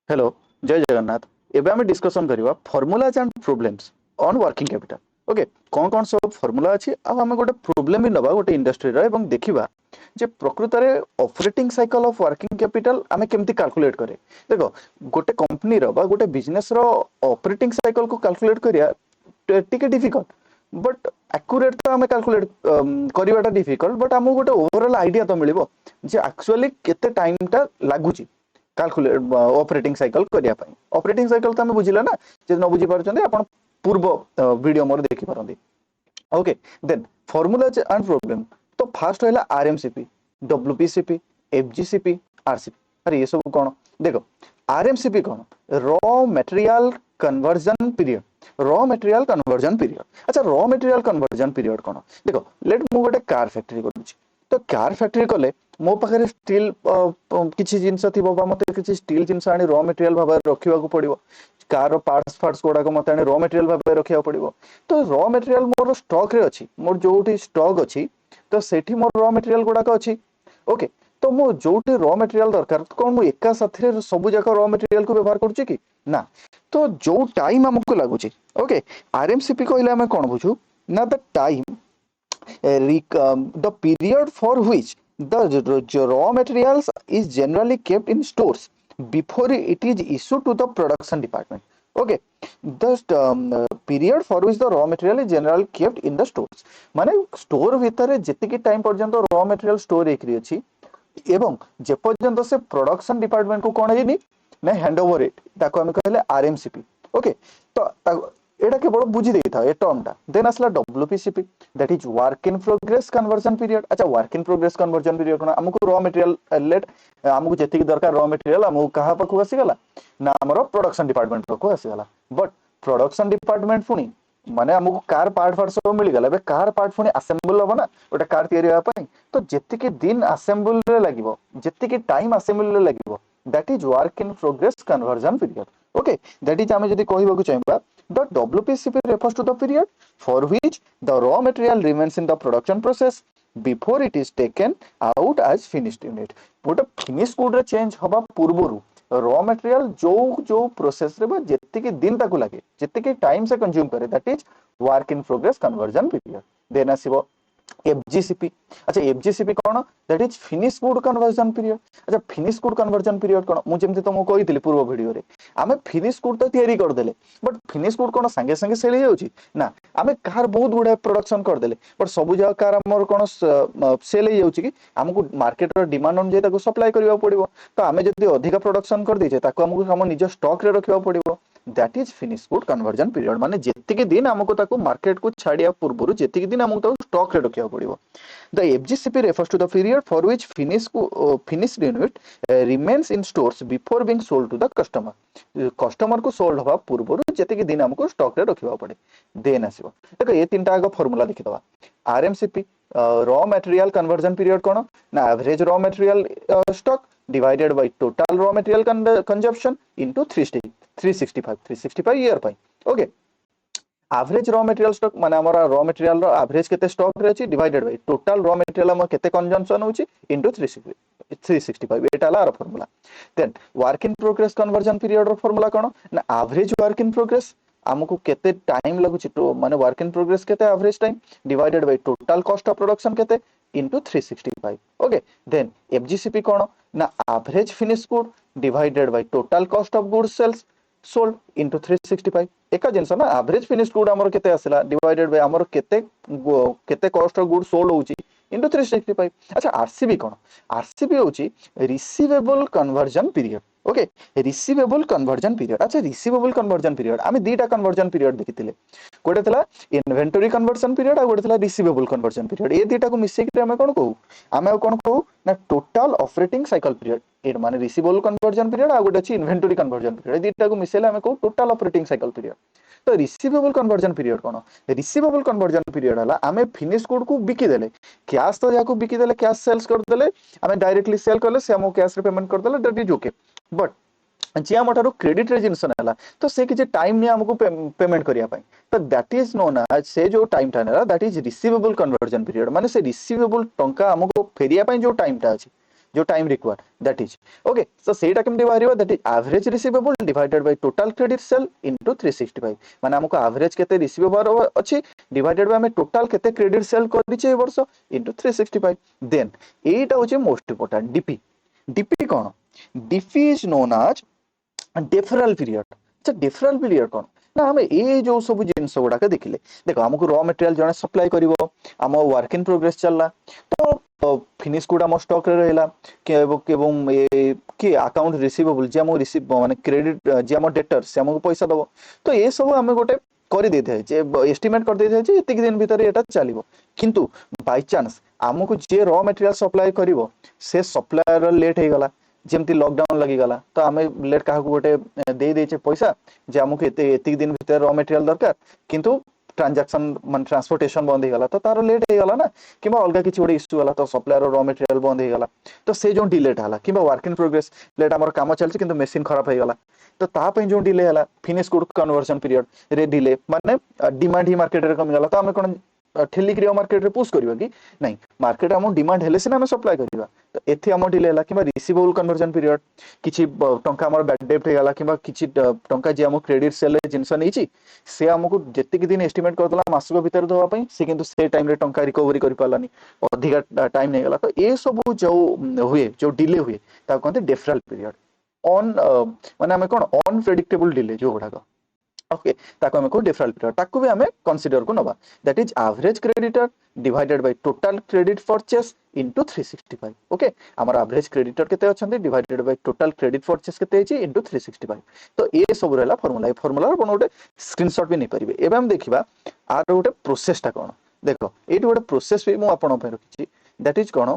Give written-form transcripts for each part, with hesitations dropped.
Hello जय जगन्नाथ। एबे आम डिस्कसन करवा formulas and problems on working capital. Okay कौन कौन सब फॉर्मूला अच्छी आम गोटे प्रोब्लेम भी नवा गोटे इंडस्ट्री एवं देखा जे प्रकृत में operating cycle of working capital आम केमती कैलकुलेट करे। देखो गोटे कंपनी गोटे बिजनेस रो ऑपरेटिंग साइकिल को कैलकुलेट करिया टिके डिफिकल्ट बट एक्यूरेट तो आम कैलकुलेट करवाटा डिफिकल्ट बट आमको गोटे ओवरऑल आइडिया तो मिलिबो जे एक्चुअली केते टाइम टा लागुची कैलकुलेट ऑपरेटिंग साइकिल करिया पई। ऑपरेटिंग साइकिल तो आम बुझिला ना जे न बुझी पारछन्ते आपण पूर्व वीडियो मोर देखि पारंती। Okay then formulas and problem तो फास्ट हैला आरएमसीपी डब्ल्यूपीसीपी एफजीसीपी आरसीपी। अरे ये सब कौन देखो आरएमसीपी कौन raw material conversion period. Raw material conversion period अच्छा रॉ मटेरियल कन्वर्जन पीरियड कौन देखो लेट मु गोटे कार फैक्ट्री करूची तो कार फैक्ट्री कले मो पाखे स्टील किसी जिनस थी मत किसी स्टील जिनस आनी रॉ मटेरियल भाव रखा पड़ो कार पार्ट्स फार्ट्स गुड़ाक मत आनी रॉ मटेरियल भाव रखा पड़ो। तो रॉ मटेरियल मोर स्टॉक रे अच्छी मोर जो स्टॉक अच्छी तो सेठी मोर रॉ मटेरियल गुड़ाक अच्छी। ओके तो मो जो रॉ मटेरियल दरकार कौन मुझे एका साथी सब जाक रॉ मटेरियल को व्यवहार करुच्ची कि ना तो जो टाइम आमको लगुच। ओके आरएमसीपी कहले आम कौन बुझू ना the time the period for which the raw materials is generally kept in stores before it is issued to the production department. Okay period for which the raw material is generally kept in the stores माने store भितर जेतिकी time पर्यंत raw material store होकरी अछि एवं जे पर्यंत से production department को कोन हेनी ना हैंड ओवर इट ताको हम कहले आरएमसीपी। ओके तो एटा केवल बुझी देता ए टर्मटा देन आसला WPCP that is work in progress conversion period. अच्छा work in progress conversion period कोन हमको रॉ मटेरियल लेट हमको जेतिकी दरकार रॉ मटेरियल हमको कहा पाखु आसी गला ना हमरो प्रोडक्शन डिपार्टमेंट पाखु आसी गला बट प्रोडक्शन डिपार्टमेंट पुनी माने हमको कार पार्ट फार्ट सब मिल गला बे कार पार्ट पुनी असेंबल होबो ना ओटा कार तयारी होबा पई तो जेतिकी दिन असेंबल रे लागिवो जेतिकी टाइम असेंबल रे लागिवो that is work in progress conversion period. Okay that is आमे जदी कहबा को चाहिबा the WPCP refers to the period for which the raw material remains in the production process before it is taken out as finished unit। गोटे finish good रे change हबा पूर्वरु raw material जो जो प्रोसेस रे बा जेतिकी दिन ताकू लागे जेतिकी टाइम से कंज्यूम करे that is work in progress conversion period. Then आसीबो एफजीसीपी। अच्छा एफजीसीपी कौन that is finish good conversion period. अच्छा फिनिश गुड कन्वर्जन पीरियड कौन मुझे जमती तुमको कही पूर्व वीडियो रे आमे फिनिश गुड तो तैयारी कर देले बट फिनिश गुड कौन संगे संगे सेल जाउची ना आमे कार बहुत गुडा प्रोडक्शन कर देले बट सब जगह कार हमर कौन सेल जाउची कि हमको मार्केट रो डिमांड अनुसार ताको सप्लाई करबा पड़िबो तो आमे जदी अधिक प्रोडक्शन कर दीजे ताको हमको हम निज स्टॉक रे रखबा पड़िबो that is finish good conversion period माने जेतिके दिन हमको ताको मार्केट को छाड़िया पूर्व जेतिके दिन हमको ताको स्टॉक रे रखबा पड़िबो। The FGCP refers to the period for which finished unit remains in stores before being sold to the customer। Customer को सोल्ड हवा पूर्व जेतिके दिन हमको स्टॉक रे रखबा पड़े। देन आसीबो देखो ये तीनटा आगो फार्मूला लिखि दवा RMCP raw material conversion period कौन ना average raw material stock divided by total raw material consumption into 365 year पाई। ओके एवरेज रॉ मटेरियल स्टॉक माने हमरा रॉ मटेरियल रो एवरेज केते स्टॉक रे अछि divided by total raw material हम केते कंजम्पशन होछि इनटू 365 एटा ला formula. Then work in progress conversion period रो फार्मूला कोन ना एवरेज वर्क इन प्रोग्रेस हमको केते टाइम लागुछि तो माने वर्क इन प्रोग्रेस केते average time divided by total cost of production केते इनटू 365। ओके देन एफजीसीपी कोन ना average finish good divided by total cost of goods sales sold into 365 एका जिनस ना एवरेज फिनिश गुड हमर केते आसिला डिवाइडेड बाय हमर केते केते कॉस्ट ऑफ गुड सोल्ड होची इनटू 365। अच्छा आरसीबी कोन आरसीबी होची receivable conversion period. Okay receivable conversion period. अच्छा रिसीवेबल कन्वर्जन पीरियड आमे दीटा कन्वर्जन पीरियड देखितिले गोटे थला इन्वेंटरी कन्वर्जन पीरियड आ गोटे थला रिसीवेबल कन्वर्जन पीरियड ए दीटा को मिसै कि आमे कोन कहू आमे कोन कहू ना टोटल ऑपरेटिंग साइकिल पीरियड ए माने रिसीवेबल कन्वर्जन पीरियड आ गोटे अछि इन्वेंटरी कन्वर्जन पीरियड दीटा को मिसैले आमे कहू टोटल ऑपरेटिंग साइकिल पीरियड। तो रिसीवेबल कन्वर्जन पीरियड कोन रिसीवेबल कन्वर्जन पीरियड हला आमे फिनिश गुड को बिकी देले कैश तो याको बिकी देले कैश सेल्स कर देले आमे डायरेक्टली सेल करले से हमको कैश रे पेमेंट कर देले दैट इज ओके बट जे हमठारु क्रेडिट रे जिनस नेला तो से कि टाइम ने हमको पेमेंट करिया पाई तो दैट इज नोन एज से जो टाइम था नेला that is receivable conversion period माने से रिसीवेबल टंका हमको फेरिया पाई जो टाइम ता अछि जो time require that is okay so सेटा केमती बाहरिबा that is average receivable divided by total credit sale into 365 माने हमको एवरेज केते रिसीवेबल अछि डिवाइडेड बाय हम टोटल केते क्रेडिट सेल करिचे ए वर्ष इनटू 365 देन एटा होचे मोस्ट इंपोर्टेंट डीपी डीपी कोन DP is known as deferral period अच्छा डेफरल पीरियड कोन ना हम ए जो सब जिंस गुडा के देखिले देखो हमको रॉ मटेरियल जने सप्लाई करिवो हम वर्क इन प्रोग्रेस चलला तो फिनिश गुडा मो स्टॉक रे रहला के एवं ए कि अकाउंट रिसीवेबल जे हम रिसीव माने क्रेडिट जे हम डेटर से हमको पैसा दबो तो ए सब हम गोटे कर दे थे जे एस्टिमेट कर दे थे जे इतक दिन भीतर एटा चलिबो किंतु बाय चांस हमको जे रॉ मटेरियल सप्लाई करिवो से सप्लायर लेट हे गला जेमती लॉकडाउन लगी गला तो आमे लेट काहा गोटे दे देचे पैसा जे हमको एतिक दिन भीतर रॉ मटेरियल दरकार किंतु ट्रांजैक्शन मान ट्रांसपोर्टेशन बंद हो गला तो तार लेट हो गला ना किबा अलगा किछि गोटे इश्यू गला तो सप्लायर रॉ मटेरियल बंद हो गला तो से जो डिले हला किबा वर्क इन प्रोग्रेस लेट हमर काम चलछि किंतु मशीन खराब हो गला तो ता पे जो डिले हला फिनिश गुड कन्वर्जन पीरियड रे डिले माने डिमांड ही मार्केट रे कम गला तो हमें कोन ठेली क्रिया मार्केट रे पुश करबा कि नहीं मार्केट हम डिमांड हेले सिना हम सप्लाई करबा तो एथि हम डिले हला किबा रिसीवेबल कन्वर्जन पीरियड किछि टंका हमर बैड डेब्ट हे गला किबा किछि टंका जे हम क्रेडिट सेल जिंस नै छि से हमको जेतिक दिन एस्टिमेट करतला मासक भीतर दवा पई से किंतु से टाइम रे टंका रिकवरी कर पालानी अधिका टाइम नै गला तो ए सब जो हुए जो डिले हुए ता कहते डेफरल पीरियड ऑन माने हमें कोन अनप्रेडिक्टेबल डिले जो गुडा ओके ताको हमको डिफरल पीरियड ताको भी हमें कंसीडर को नबा that is average creditor divided by total credit purchase into 365 okay हमर एवरेज क्रेडिटर केते अछंती divided by total credit purchase केते अछि इनटू 365 तो ए सब रहला फार्मूला ए फार्मूला रो गोटे स्क्रीनशॉट भी नै परिबे एबे हम देखिबा आर गोटे प्रोसेस ता कोन देखो एटी गोटे प्रोसेस भी मु आपन पे रखिछि दैट इज कोन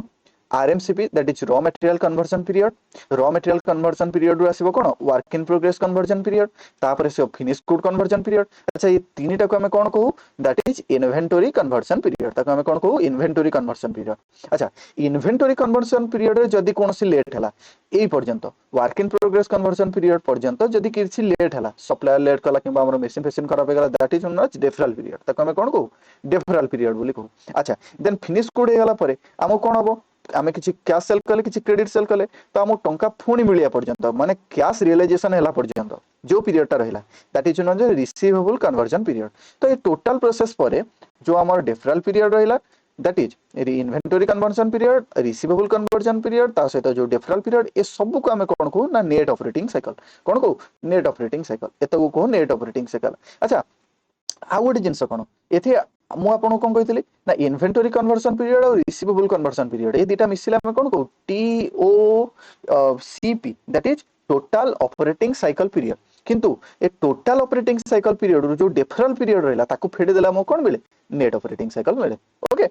RMCP that is raw material conversion period raw material conversion period रो आसीबो कोन work in progress conversion period तापर से फिनिश गुड कन्वर्जन पीरियड अच्छा ये तीनटा को हमें कोन कहू that is inventory conversion period ताको हमें कोन कहू इन्वेंटरी कन्वर्जन पीरियड अच्छा इन्वेंटरी कन्वर्जन पीरियड रे जदी कोनसी लेट हला एई पर्यंत work in progress conversion period पर्यंत जदी किछि लेट हला सप्लायर लेट कला किबा हमर मशीन फेसिन खराब हो गला that is known as deferral period ताको हमें कोन कहू डेफरल पीरियड बोली कहू अच्छा देन फिनिश गुड हे गला परे हमो कोन हबो आमे किछि कैश सेल कले किछि क्रेडिट सेल कले तो हमो टंका फुणी मिलिया पर्यंत माने कैश रियलाइजेशन हैला पर्यंत जो पीरियड ता रहला that is known receivable conversion period तो ये टोटल प्रोसेस परे जो हमर डेफरल पीरियड रहला that is inventory conversion period receivable conversion period ता सहित जो डेफरल पीरियड ए सब को हमें कोन को ना नेट ऑपरेटिंग साइकिल कोन को नेट ऑपरेटिंग साइकिल एतको को नेट ऑपरेटिंग साइकिल अच्छा आ गोटे जिंस कोन एथे मु आपन कोन कहितली ना इन्वेंटरी कन्वर्जन पीरियड और रिसीवेबल कन्वर्जन पीरियड ए दिटा मिसिला हम कोन को TOCP that is total operating cycle period किंतु ए टोटल ऑपरेटिंग साइकिल पीरियड जो डेफरल पीरियड रहला ताको फेडे देला हम कोन मिले नेट ऑपरेटिंग साइकिल मिले ओके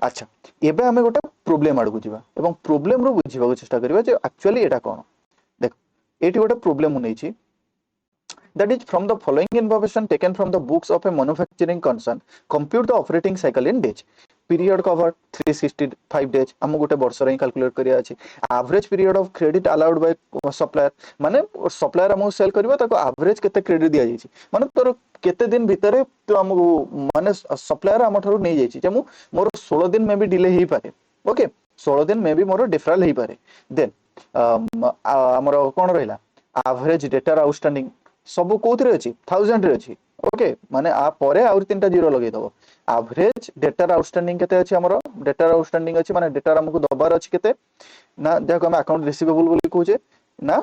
अच्छा एबे हमें गोटे प्रॉब्लम आडू जिबा एवं प्रॉब्लम रो बुझिबा को चेष्टा करबा जे एक्चुअली एटा कोन देखो एटी गोटे प्रॉब्लम नै छी that is from the following information taken from the books of a manufacturing concern compute the operating cycle in days period covered 365 days हम गोटे वर्ष रे कैलकुलेट करिया अछि average period of credit allowed by supplier माने supplier हम cell करबा ताको एवरेज केते क्रेडिट दिया जायछि माने तोर केते दिन भीतर तो हम माने सप्लायर हम ठरो नै जायछि जे मोर 16 दिन में भी डिले ही पारे ओके 16 दिन में भी मोर डिफरल ही पारे देन हमर कोन रहला एवरेज डेटर आउटस्टैंडिंग सब कोथरे अछि 1000 रे अछि ओके माने आ परे और तीनटा जीरो लगै दबो एवरेज डेटर आउटस्टैंडिंग केते अछि हमरो डेटर आउटस्टैंडिंग अछि माने डेटर हमको दबार अछि केते ना देखो हम अकाउंट रिसीवेबल बोली कहूजे ना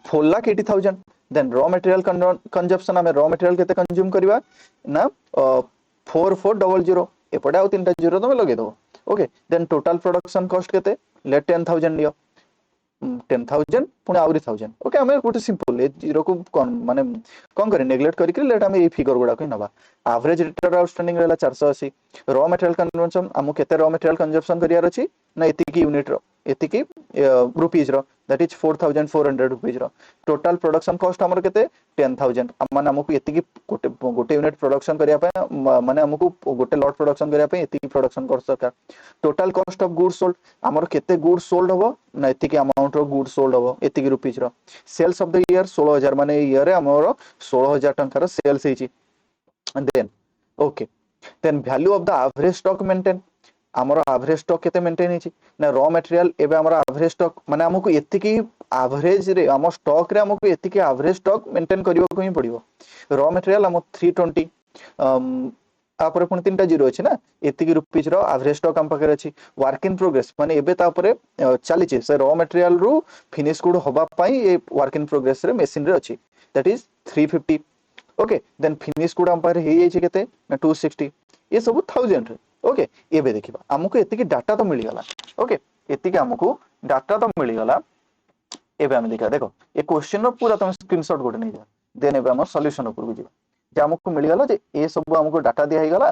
4,80,000 देन रॉ मटेरियल कंजप्शन हमें रॉ मटेरियल केते कंज्यूम करबा ना 4400 एपडे आ तीनटा जीरो तमे लगै दबो okay then total production cost केते लेट 10,000 लियो 10,000 पुणे आउरी 1000 ओके हमें गोटे सिंपल ए जीरो को कोन माने कोन करे नेग्लेक्ट करिक लेट हमें ए फिगर गुडा को नबा एवरेज रिटर्न आउटस्टैंडिंग रहला 480 रॉ मटेरियल कंजम्पशन हमु केते रॉ मटेरियल कंजम्पशन करियार अछि ना एतिकी यूनिट रो एतिकी रुपीस रो दैट इज 4400 रुपीस रो टोटल प्रोडक्शन कॉस्ट हमर केते 10,000 माने हमकु एतिकी गोटे यूनिट प्रोडक्शन करिया पे माने हमकु गोटे लॉट प्रोडक्शन करिया पे एतिकी प्रोडक्शन कर सरकार total cost of goods sold हमर केते गुड्स सोल्ड होबो ना एतिकी अमाउंट रो गुड्स सोल्ड होबो एतिकी रुपीस रो सेल्स ऑफ द ईयर 16000 माने ईयर रे हमर 16000 टंका रो सेल्स हेची then okay then value of the average stock maintain आमर एवरेज स्टॉक केते मेंटेन हिची ना रॉ मटेरियल एबे आमर एवरेज स्टॉक माने हमकु एतिकी एवरेज रे हम स्टॉक रे हमकु एतिकी एवरेज स्टॉक मेंटेन करियो को ही पड़िबो रॉ मटेरियल हम 320 तापर पुणी 3टा जीरो अछि ना एतिकी रुपीस रो एवरेज स्टॉक हम पाकर अछि वर्क इन प्रोग्रेस माने एबे तापर चली छि से रॉ मटेरियल रु फिनिश गुड होबा पई ए वर्क इन प्रोग्रेस रे मशीन रे अछि that is 350 okay then finish good हम पाकर हे जाय छि केते ना 260 ये सब 1000 रे ओके एबे देखिबा हमकु एतिकी डाटा तो मिली गला ओके एतिकी हमकु डाटा तो मिली गला एबे हम देखा देखो ए क्वेश्चन रो पूरा तुम स्क्रीनशॉट गोटे नै जा देन एबे हम सॉल्यूशन ऊपर जिबा जे हमको मिल गला जे ए सब हमको डाटा दिया गला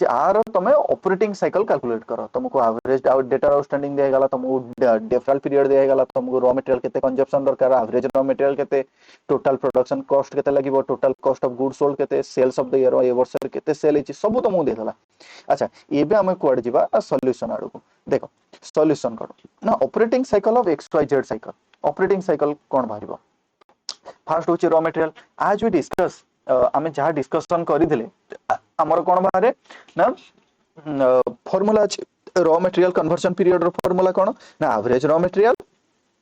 जे आर तमे ऑपरेटिंग साइकिल कैलकुलेट करो तुमको एवरेज डेटा आउटस्टैंडिंग दिया गला तुमको डेफरल पीरियड दिया गला तुमको रॉ मटेरियल केते कंजप्शन दरकार एवरेज रॉ मटेरियल केते टोटल प्रोडक्शन कॉस्ट केते लागिवो total cost of goods sold केते सेल्स ऑफ द ईयर ए वर्ष केते सेल हिची सब तुमको दे गला अच्छा एबे हम कोड जिबा सॉल्यूशन आडू देखो सॉल्यूशन करो ना operating cycle of X Y Z cycle operating cycle कोन बाहिबो फर्स्ट होची रॉ मटेरियल आज वी डिस्कस आमे जहाँ डिस्कशन करिथिले हमर कोन बारे ना फार्मूला अछि रॉ मटेरियल कन्वर्जन पीरियड रो फार्मूला कोन ना average raw material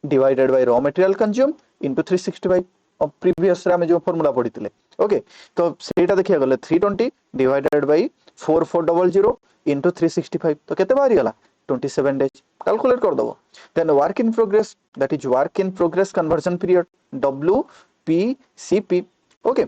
divided by raw material consume into 365 और प्रीवियस रे हम जो फार्मूला पढिथिले ओके तो सेटा देखिया गले 320 डिवाइडेड बाय 4400 इनटू 365 तो केते बाहरी गला 27 डेज कैलकुलेट कर दबो then work in progress that is work in progress conversion period WPCP okay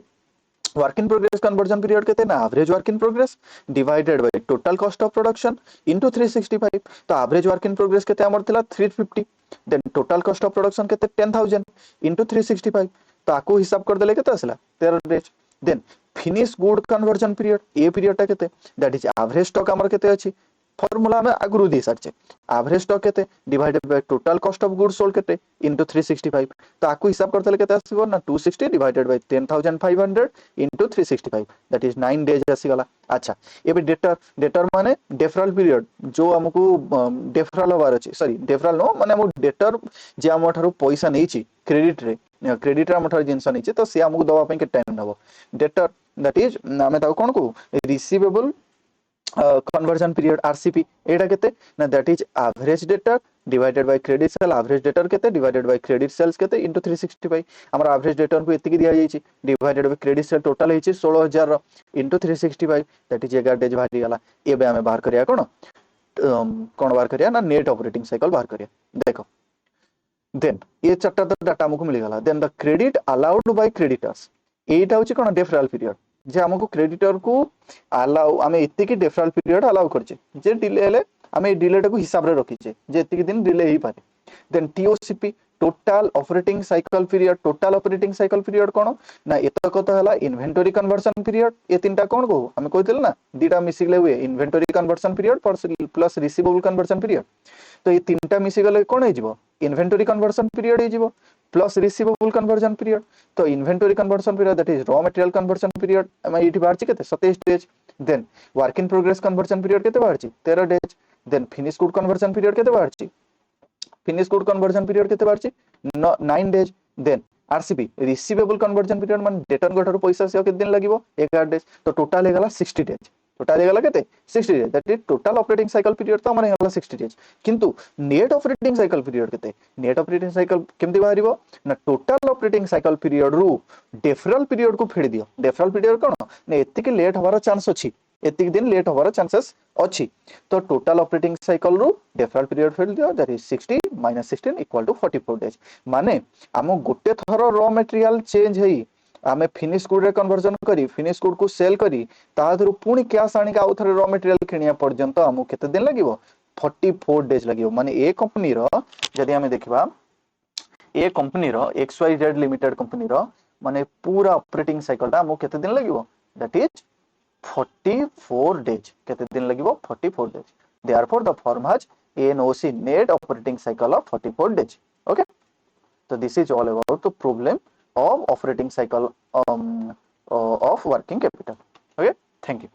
work in progress conversion period कहते हैं ना average work in progress divided by total cost of production into 365 तो average work in progress कहते हमर थिला 350 then total cost of production कहते 10000 into 365 तो आको हिसाब कर देले केते आसला 13 days then finish good conversion period ए पीरियड ता केते दैट इज एवरेज स्टॉक हमर केते अछि फार्मूला में आगु दे सारचे एवरेज स्टॉक केते divided by total cost of goods sold केते इनटू 365 तो आको हिसाब करतले केते आसीबो ना 260 divided by 10500 into 365 that is 9 days आसी गला अच्छा एबे डेटर माने डेफरल पीरियड जो हमकु डेफरल होबार अछि सॉरी डेफरल नो माने हम डेटर जे हम थारु पैसा नैछि क्रेडिट रे हम थारु जिंस नैछि तो से हमकु दवा पे के टाइम नबो डेटर दैट इज नामे ताको कोन को रिसीवेबल conversion period RCP एटा केते ना that is average debtor divided by credit sale average debtor केते डिवाइडेड बाय क्रेडिट सेल्स केते इनटू 365 हमरा एवरेज डेटर को एतिकी दिया जायछि divided by credit sale total हिची 16000 इनटू 365 दैट इज 11 डेज भारी गला एबे हमें बाहर करिया कोन कोन बाहर करिया ना नेट ऑपरेटिंग साइकिल बाहर करिया देखो देन ये चारटा डाटा हमको मिल गला then the credit allowed by creditors एटा होची कोन डेफरल पीरियड जे हमको क्रेडिटर को अलाउ आमे इत्ते की डेफरल पीरियड अलाउ करछे जे डिले हेले आमे डिले को हिसाब रे रखिछे जे इत्ते दिन डिले ही पारे then TOCP total operating cycle period कोन ना एतक तो हला इन्वेंटरी कन्वर्जन पीरियड ए तीनटा कोन को हमें कहतिल ना दीटा मिसी गले हुए inventory conversion period plus receivable conversion period तो ये तीनटा मिसी गले कोन हे जिवो इन्वेंटरी कन्वर्जन पीरियड हे जिवो प्लस रिसीवेबल कन्वर्जन पीरियड तो inventory conversion period that is raw material conversion period एमा इठी बारछि केते 27 days then work in progress conversion period केते बारछि 13 days then finish good conversion period केते बारछि फिनिश गुड कन्वर्जन पीरियड केते बारछि 9 days then RCP receivable conversion period मान डेटर गठर पैसा से केते दिन लागिवो 11 डेज तो टोटल हे गला 60 डेज टोटल हे गला केते 60 days that is total operating cycle period तो माने गला 60 डेज किंतु नेट ऑपरेटिंग साइकिल पीरियड केते नेट ऑपरेटिंग साइकिल केमति बाहरिबो ना टोटल ऑपरेटिंग साइकिल पीरियड रु डेफरल पीरियड को फेड दियो डेफरल पीरियड कोन ना एति के लेट होबार चांस अछि एति दिन लेट होबार चांसेस अछि तो टोटल ऑपरेटिंग साइकिल रु डेफरल पीरियड फेड दियो that is 60 - 16 equal to 44 days माने हम गोटे थरो रॉ मटेरियल चेंज हेई आमे फिनिश गुड रे कन्वर्जन करी फिनिश गुड को सेल करी तादरु पुनी कैश आनी का आउथरे रॉ मटेरियल किनिया पर्यंत हमु केते दिन लागिवो 44 डेज लागिवो माने ए कंपनी रो जदी हमें देखबा ए कंपनी रो XYZ लिमिटेड कंपनी रो माने पूरा ऑपरेटिंग साइकिल ता हमु केते दिन लागिवो दैट इज 44 days केते दिन लागिवो 44 days therefore the firm has NOC net operating cycle of 44 days okay so this is all about the problem of operating cycle of working capital okay thank you